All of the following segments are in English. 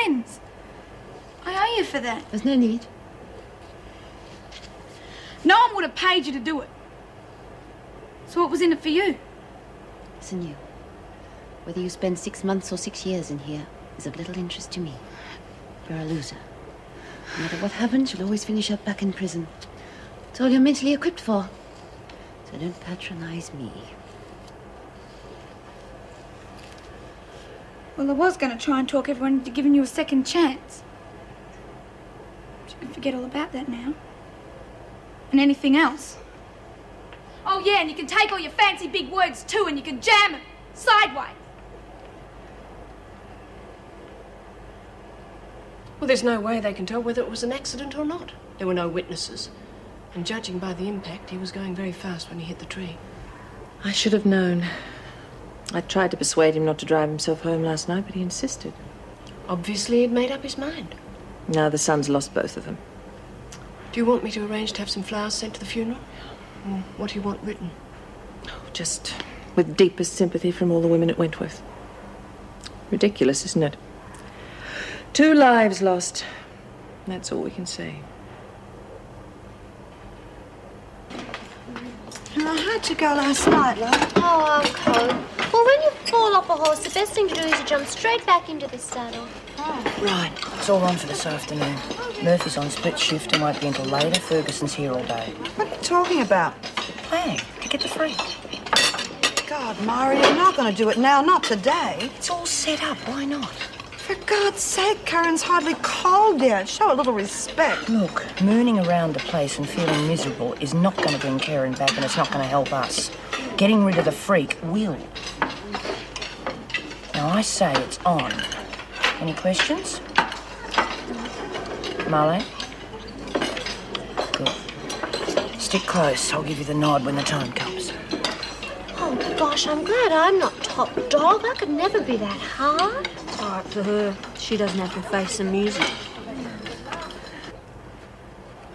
friends. I owe you for that. There's no need. No one would have paid you to do it. So what was in it for you? Listen, you. Whether you spend 6 months or 6 years in here is of little interest to me. You're a loser. No matter what happens, you'll always finish up back in prison. It's all you're mentally equipped for. So don't patronize me. Well, I was going to try and talk everyone into giving you a second chance. But you can forget all about that now. And anything else. Oh, yeah, and you can take all your fancy big words too, and you can jam them sideways. Well, there's no way they can tell whether it was an accident or not. There were no witnesses. And judging by the impact, he was going very fast when he hit the tree. I should have known. I tried to persuade him not to drive himself home last night, but he insisted. Obviously, he'd made up his mind. Now the son's lost both of them. Do you want me to arrange to have some flowers sent to the funeral? Or what do you want written? Oh, just with deepest sympathy from all the women at Wentworth. Ridiculous, isn't it? 2 lives lost. That's all we can say. How'd you go last night, love? Oh, Uncle. Well, when you fall off a horse, the best thing to do is to jump straight back into the saddle. Right, it's all on for this afternoon. Murphy's on split shift and won't be until later. Ferguson's here all day. What are you talking about? Playing to get the freak. God, Mara, you're not going to do it now, not today. It's all set up, why not? For God's sake, Karen's hardly cold yet. Show a little respect. Look, mooning around the place and feeling miserable is not going to bring Karen back, and it's not going to help us. Getting rid of the freak will. Now, I say it's on. Any questions? Marlene? Good. Stick close. I'll give you the nod when the time comes. Oh, gosh, I'm glad I'm not top dog. I could never be that hard. All right for her. She doesn't have to face the music.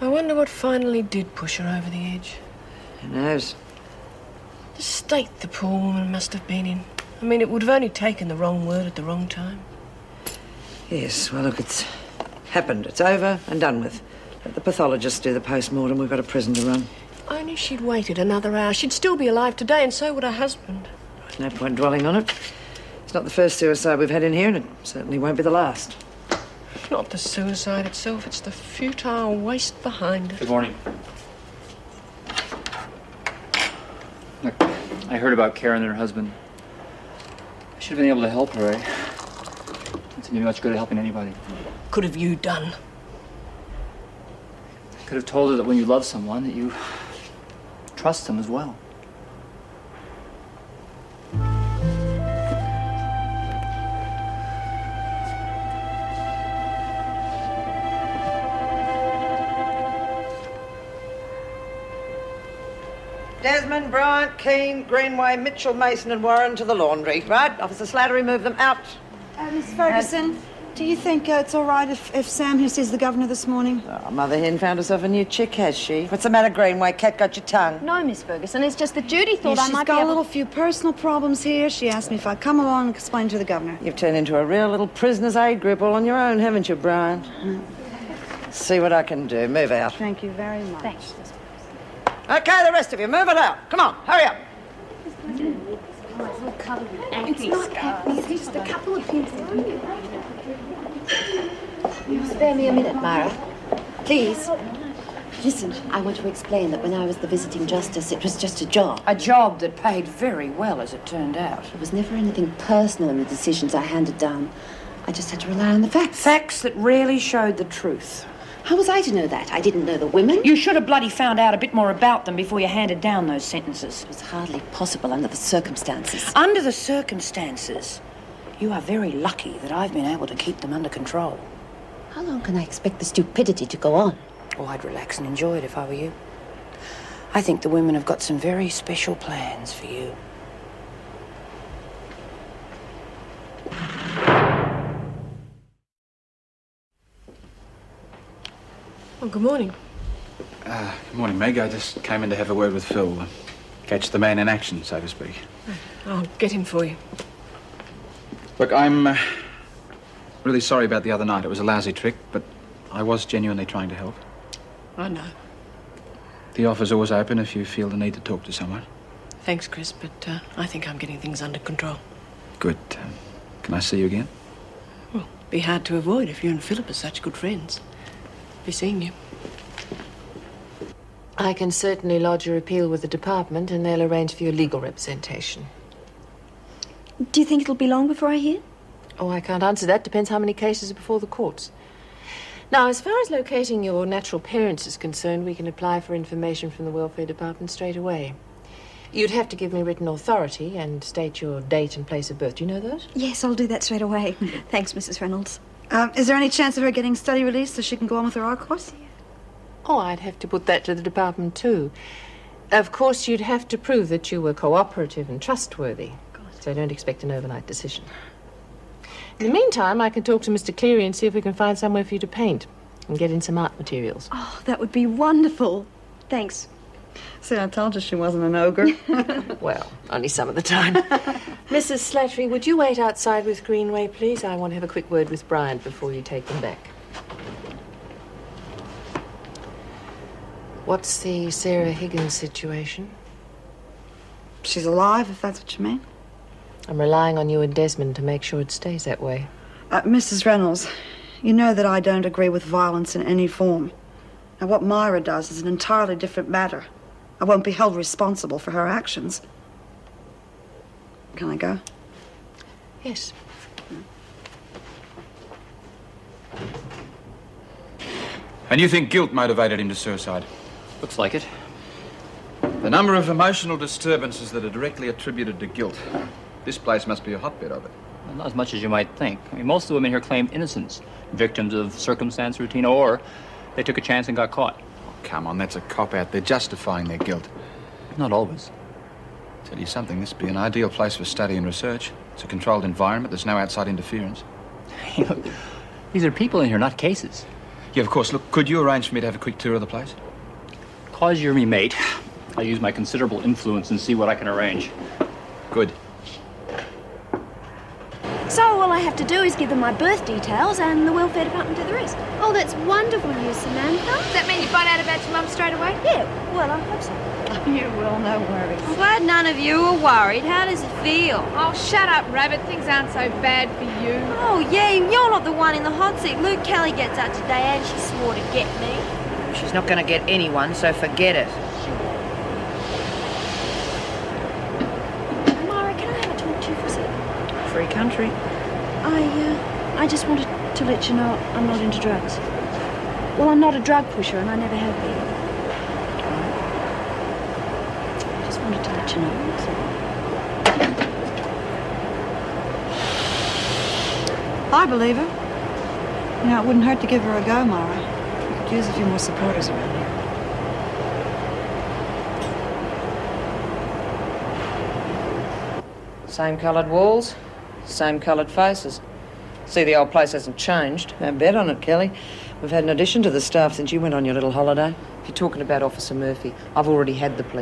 I wonder what finally did push her over the edge. Who knows? The state the poor woman must have been in. I mean, it would have only taken the wrong word at the wrong time. Yes, well, look, it's happened. It's over and done with. Let the pathologist do the post-mortem. We've got a prison to run. Only she'd waited another hour. She'd still be alive today, and so would her husband. There's no point dwelling on it. It's not the first suicide we've had in here, and it certainly won't be the last. Not the suicide itself, it's the futile waste behind it. Good morning. Look, I heard about Karen and her husband. I should have been able to help her, eh? It's been much good at helping anybody. Could have you done? I could have told her that when you love someone, that you trust them as well. Desmond, Bryant, Keane, Greenway, Mitchell, Mason and Warren to the laundry. Right? Officer Slattery, move them out. Miss Ferguson, do you think it's all right if Sam here sees the governor this morning? Oh, Mother Hen found herself a new chick, has she? What's the matter, Greenway? Cat got your tongue? No, Miss Ferguson. It's just that Judy thought I She's might got be a able... little few personal problems here. She asked me if I'd come along and explain to the governor. You've turned into a real little prisoner's aid group all on your own, haven't you, Bryant? See what I can do. Move out. Thank you very much. Thanks. Okay, the rest of you, move it out. Come on, hurry up. It's not acne, it's just a couple of pins. Spare me a minute, Myra. Please. Listen, I want to explain that when I was the visiting justice, it was just a job. A job that paid very well, as it turned out. There was never anything personal in the decisions I handed down. I just had to rely on the facts. Facts that really showed the truth. How was I to know that? I didn't know the women. You should have bloody found out a bit more about them before you handed down those sentences. It was hardly possible under the circumstances. Under the circumstances, you are very lucky that I've been able to keep them under control. How long can I expect the stupidity to go on? Oh, I'd relax and enjoy it if I were you. I think the women have got some very special plans for you. Oh, good morning. Good morning, Meg. I just came in to have a word with Phil. Catch the man in action, so to speak. I'll get him for you. Look, I'm Really sorry about the other night. It was a lousy trick, but I was genuinely trying to help. I know. The offer's always open if you feel the need to talk to someone. Thanks, Chris, but I think I'm getting things under control. Good. Can I see you again? Well, be hard to avoid if you and Philip are such good friends. Be seeing you. I can certainly lodge your appeal with the department and they'll arrange for your legal representation. Do you think it'll be long before I hear? Oh, I can't answer that. Depends how many cases are before the courts. Now, as far as locating your natural parents is concerned, we can apply for information from the welfare department straight away. You'd have to give me written authority and state your date and place of birth. Do you know those? Yes, I'll do that straight away. Thanks, Mrs. Reynolds. Is there any chance of her getting study release so she can go on with her art course? Oh, I'd have to put that to the department, too. Of course, you'd have to prove that you were cooperative and trustworthy. So don't expect an overnight decision. In the meantime, I can talk to Mr. Cleary and see if we can find somewhere for you to paint and get in some art materials. Oh, that would be wonderful. Thanks. See, I told you she wasn't an ogre. Well, only some of the time. Mrs. Slattery, would you wait outside with Greenway, please? I want to have a quick word with Bryant before you take them back. What's the Sarah Higgins situation? She's alive, if that's what you mean. I'm relying on you and Desmond to make sure it stays that way. Mrs. Reynolds, you know that I don't agree with violence in any form. Now, what Myra does is an entirely different matter. I won't be held responsible for her actions. Can I go? Yes. And you think guilt motivated him to suicide? Looks like it. The number of emotional disturbances that are directly attributed to guilt. This place must be a hotbed of it. Well, not as much as you might think. I mean, most of the women here claim innocence, victims of circumstance, routine, or they took a chance and got caught. Oh, come on, that's a cop-out. They're justifying their guilt. Not always. Tell you something, this would be an ideal place for study and research. It's a controlled environment. There's no outside interference. Look, these are people in here, not cases. Yeah, of course. Look, could you arrange for me to have a quick tour of the place? Cause you're me mate. I'll use my considerable influence and see what I can arrange. Good. So all I have to do is give them my birth details and the welfare department do the rest. Oh, that's wonderful news, Samantha. Does that mean you find out about your mum straight away? Yeah, well, I hope so. You will, no worries. I'm glad none of you are worried. How does it feel? Oh, shut up, Rabbit. Things aren't so bad for you. Oh, yeah, you're not the one in the hot seat. Luke Kelly gets up today and she swore to get me. She's not going to get anyone, so forget it. Myra, can I have a talk to you for a second? Free country. I just wanted to let you know I'm not into drugs. Well, I'm not a drug pusher and I never have been. I just wanted to let you know. That's all. I believe her. You know, it wouldn't hurt to give her a go, Myra. We could use a few more supporters around here. Same coloured walls, same coloured faces. See, the old place hasn't changed. I bet on it, Kelly. We've had an addition to the staff since you went on your little holiday. If you're talking about Officer Murphy, I've already had the police.